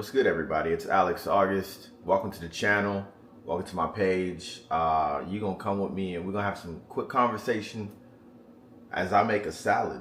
What's good, everybody? It's Alex Auguste. Welcome to the channel. Welcome to my page. You're gonna come with me and we're gonna have some quick conversation as I make a salad.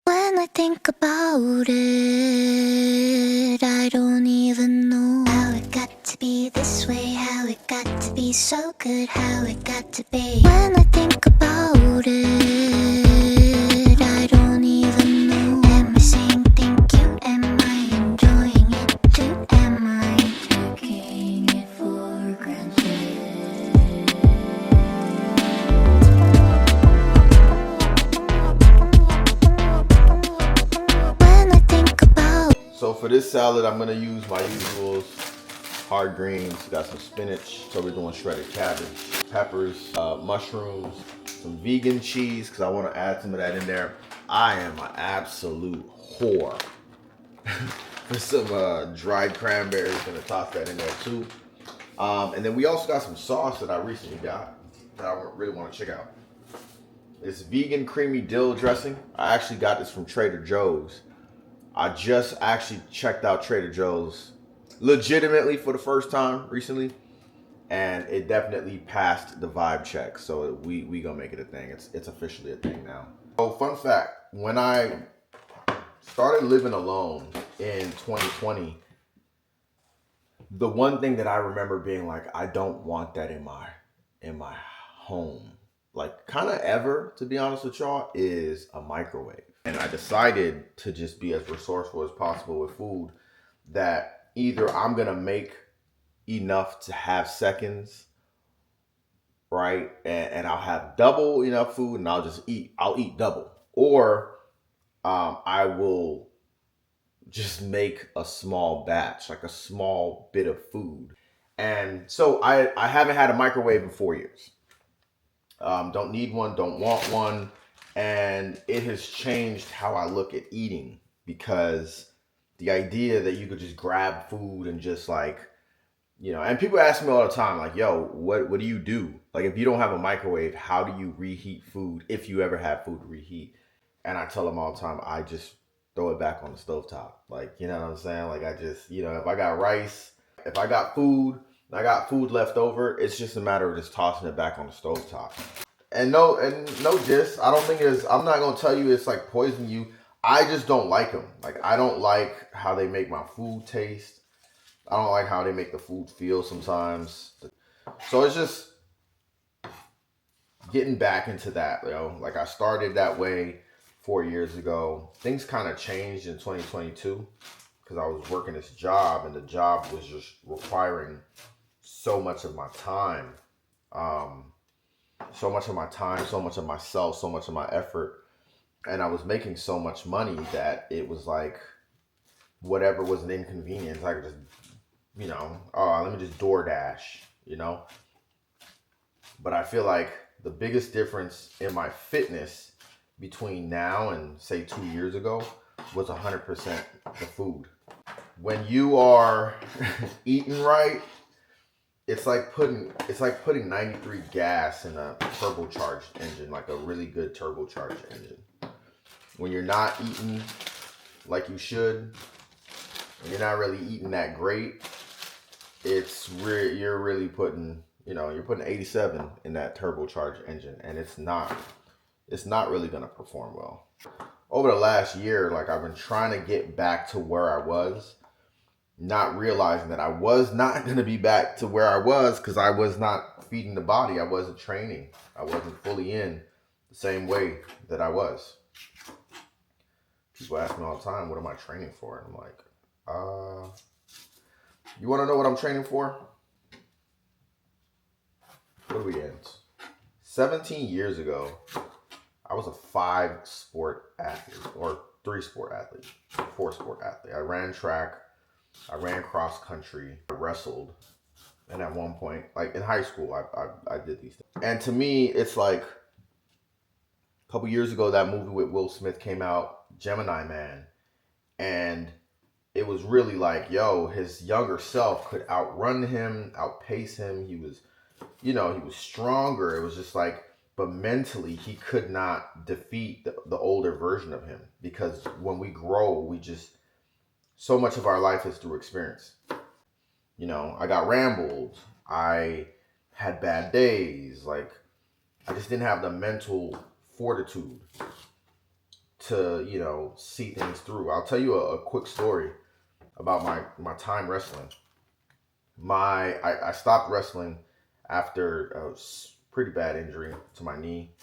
When I think about it, I don't even know how it got to be this way, how it got to be so good, how it got to be. When I think about it, I don't even know. Am I saying thank you? Am I enjoying it too? Am I taking it for granted? So for this salad, I'm gonna use my usuals: hard greens, got some spinach, so we're doing shredded cabbage, peppers, mushrooms, some vegan cheese, because I want to add some of that in there. I am an absolute whore for some dried cranberries. Gonna toss that in there too. And then we also got some sauce that I recently got that I really want to check out. It's vegan creamy dill dressing. I actually got this from Trader Joe's. I just actually checked out Trader Joe's legitimately for the first time recently, and it definitely passed the vibe check. So we gonna make it a thing. It's officially a thing now. So fun fact, when I started living alone in 2020, the one thing that I remember being like, I don't want that in my home, like kind of ever, to be honest with y'all, is a microwave. And I decided to just be as resourceful as possible with food, that either I'm gonna make enough to have seconds, right? And I'll have double enough food and I'll eat double. Or I will just make a small batch, like a small bit of food. And so I haven't had a microwave in 4 years. Don't need one, don't want one. And it has changed how I look at eating, because the idea that you could just grab food and just like, and people ask me all the time, like, yo, what do you do? Like, if you don't have a microwave, how do you reheat food if you ever have food to reheat? And I tell them all the time, I just throw it back on the stovetop. Like, you know what I'm saying? Like, I just, if I got rice, if I got food, and I got food left over, it's just a matter of just tossing it back on the stovetop. And no diss. I don't think I'm not gonna tell you it's like poison you. I just don't like them. Like, I don't like how they make my food taste. I don't like how they make the food feel sometimes. So it's just getting back into that, Like, I started that way 4 years ago. Things kind of changed in 2022 because I was working this job, and the job was just requiring so much of my time. So much of myself, so much of my effort. And I was making so much money that it was like, whatever was an inconvenience, I could just, let me just DoorDash, But I feel like the biggest difference in my fitness between now and say 2 years ago was 100% the food. When you are eating right, it's like putting 93 gas in a turbocharged engine, like a really good turbocharged engine. When you're not eating like you should, when you're not really eating that great, you're really putting, you're putting 87 in that turbocharged engine, and it's not really gonna perform well. Over the last year, like, I've been trying to get back to where I was, not realizing that I was not going to be back to where I was because I was not feeding the body. I wasn't training. I wasn't fully in the same way that I was. People ask me all the time, what am I training for? And I'm like, you want to know what I'm training for? What are we in? 17 years ago, I was a 5-sport athlete, or 3-sport athlete, 4-sport athlete. I ran track. I ran cross country, I wrestled, and at one point, like in high school, I did these things. And to me, it's like a couple years ago, that movie with Will Smith came out, Gemini Man, and it was really like, yo, his younger self could outrun him, outpace him. He was, he was stronger. It was just like, but mentally, he could not defeat the older version of him, because when we grow, we just so much of our life is through experience. You know, I got rambled. I had bad days. Like, I just didn't have the mental fortitude to, you know, see things through. I'll tell you a quick story about my time wrestling. I stopped wrestling after a pretty bad injury to my knee.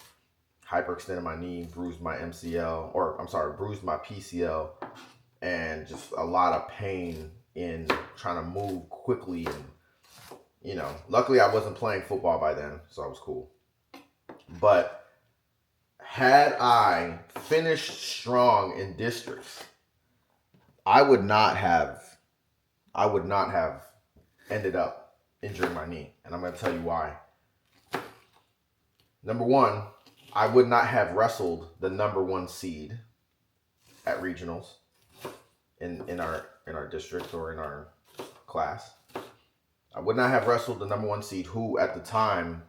Hyperextended my knee, bruised my MCL, or I'm sorry, bruised my PCL, and just a lot of pain in trying to move quickly. And, you know, luckily I wasn't playing football by then, so I was cool. But had I finished strong in districts, I would not have ended up injuring my knee. And I'm going to tell you why. Number one, I would not have wrestled the number 1 seed at regionals in our district or in our class. I would not have wrestled the number 1 seed, who at the time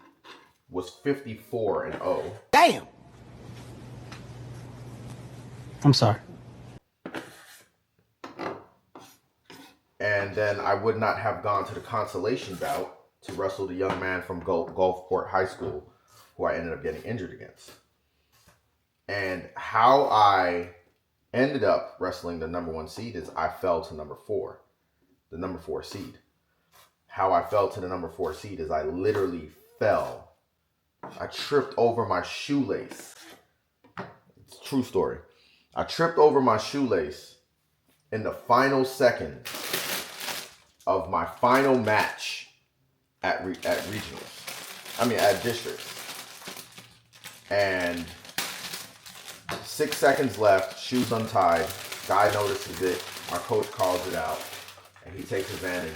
was 54-0. Damn. I'm sorry. And then I would not have gone to the consolation bout to wrestle the young man from Gulfport High School, who I ended up getting injured against. And how I ended up wrestling the number 1 seed is I fell to number 4, the number 4 seed. How I fell to the number 4 seed is I literally fell. I tripped over my shoelace. It's a true story. I tripped over my shoelace in the final second of my final match at regionals. I mean, at districts. And 6 seconds left, shoes untied. Guy notices it. Our coach calls it out, and he takes advantage.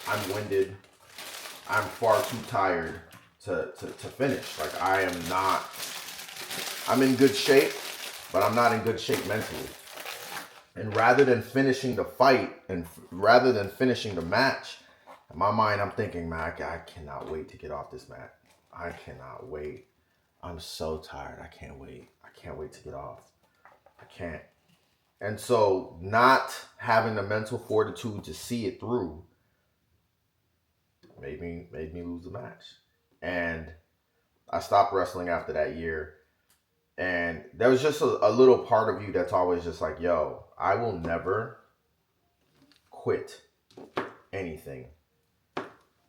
I'm winded. I'm far too tired to finish. Like, I'm in good shape, but I'm not in good shape mentally. And rather than finishing the fight and rather than finishing the match, in my mind, I'm thinking, man, I cannot wait to get off this mat. I cannot wait. I'm so tired. I can't wait. I can't wait to get off. I can't. And so not having the mental fortitude to see it through made me lose the match. And I stopped wrestling after that year. And there was just a little part of you that's always just like, yo, I will never quit anything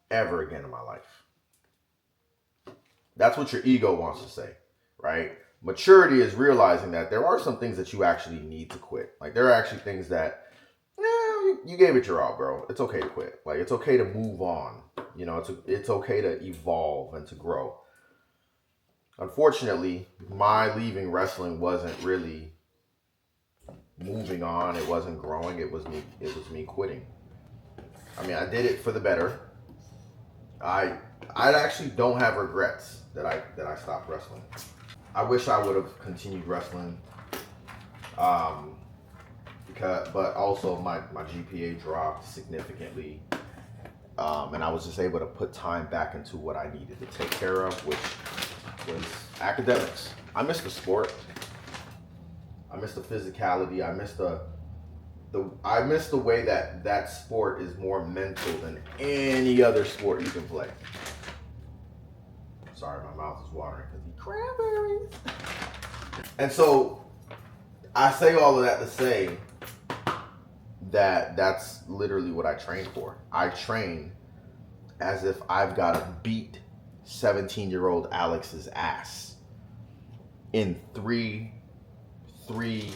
ever again in my life. That's what your ego wants to say, right? Maturity is realizing that there are some things that you actually need to quit. Like, there are actually things that, you gave it your all, bro. It's okay to quit. Like, it's okay to move on. You know, it's okay to evolve and to grow. Unfortunately, my leaving wrestling wasn't really moving on. It wasn't growing. It was me quitting. I mean, I did it for the better. I actually don't have regrets that I stopped wrestling. I wish I would have continued wrestling. But also my GPA dropped significantly. And I was just able to put time back into what I needed to take care of, which was academics. I missed the sport. I missed the physicality. I missed the way that sport is more mental than any other sport you can play. Sorry, my mouth is watering because the cranberries. And so I say all of that to say that that's literally what I train for. I train as if I've got to beat 17-year-old Alex's ass in three rounds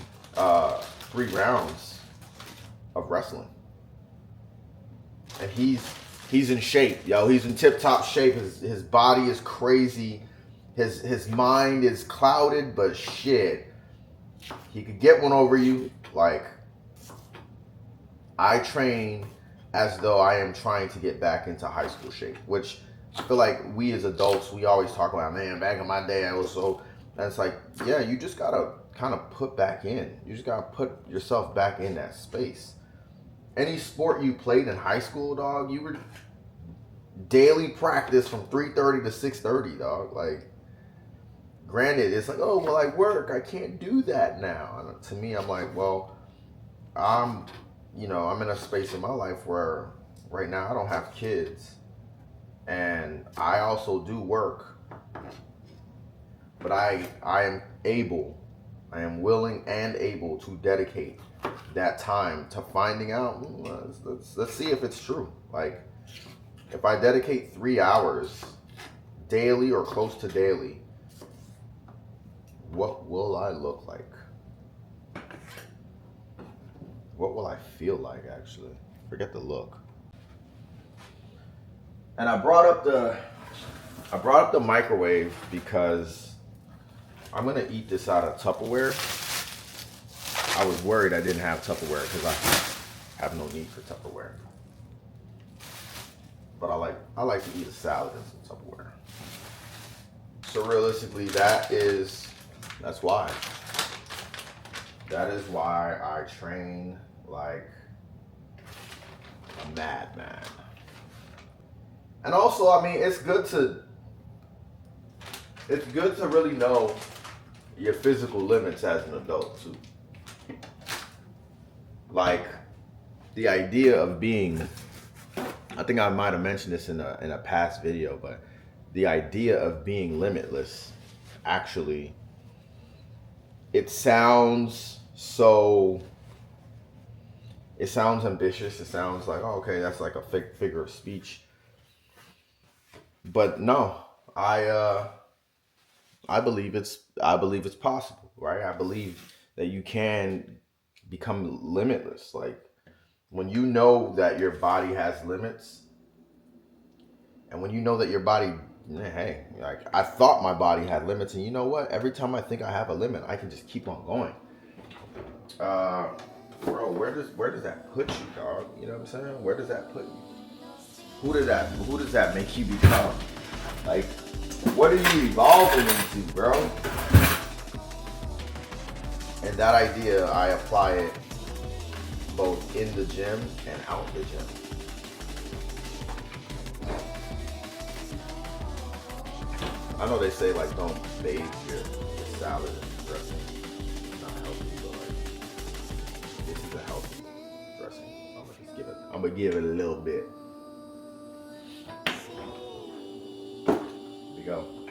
of wrestling. And he's in shape, yo. He's in tip-top shape. His body is crazy. His mind is clouded, but shit, he could get one over you. Like, I train as though I am trying to get back into high school shape, which I feel like we as adults, we always talk about, man, back in my day, I was so, and it's like, yeah, you just gotta kind of put back in. You just gotta put yourself back in that space. Any sport you played in high school, dog, you were daily practice from 3:30 to 6:30, dog. Like, granted, it's like, oh, well, I work. I can't do that now. And to me, I'm like, well, I'm you know, I'm in a space in my life where right now I don't have kids, and I also do work, but I am willing and able to dedicate that time to finding out. Let's see if it's true. Like, if I dedicate 3 hours daily or close to daily, what will I look like? What will I feel like, actually? Forget the look. And I brought up the microwave because I'm gonna eat this out of Tupperware. I was worried I didn't have Tupperware because I have no need for Tupperware. But I like to eat a salad in some Tupperware. So realistically, that's why. That is why I train like a madman. And also, I mean, it's good to really know your physical limits as an adult too. Like, the idea of being, I think I might have mentioned this in a past video, but the idea of being limitless, actually, it sounds ambitious. It sounds like, oh, okay, that's like a figure of speech. But no, I believe it's possible, right? I believe that you can become limitless. Like, when you know that your body has limits, and when you know that your body, hey, like, I thought my body had limits, and you know what? Every time I think I have a limit, I can just keep on going. Bro, where does that put you, dog? You know what I'm saying? Where does that put you? Who does that make you become? Like, what are you evolving into, bro? And that idea, I apply it both in the gym and out the gym. I know they say, like, don't bathe your salad in dressing. It's not healthy, but like, this is a healthy dressing. I'm gonna give it a little bit. Here we go.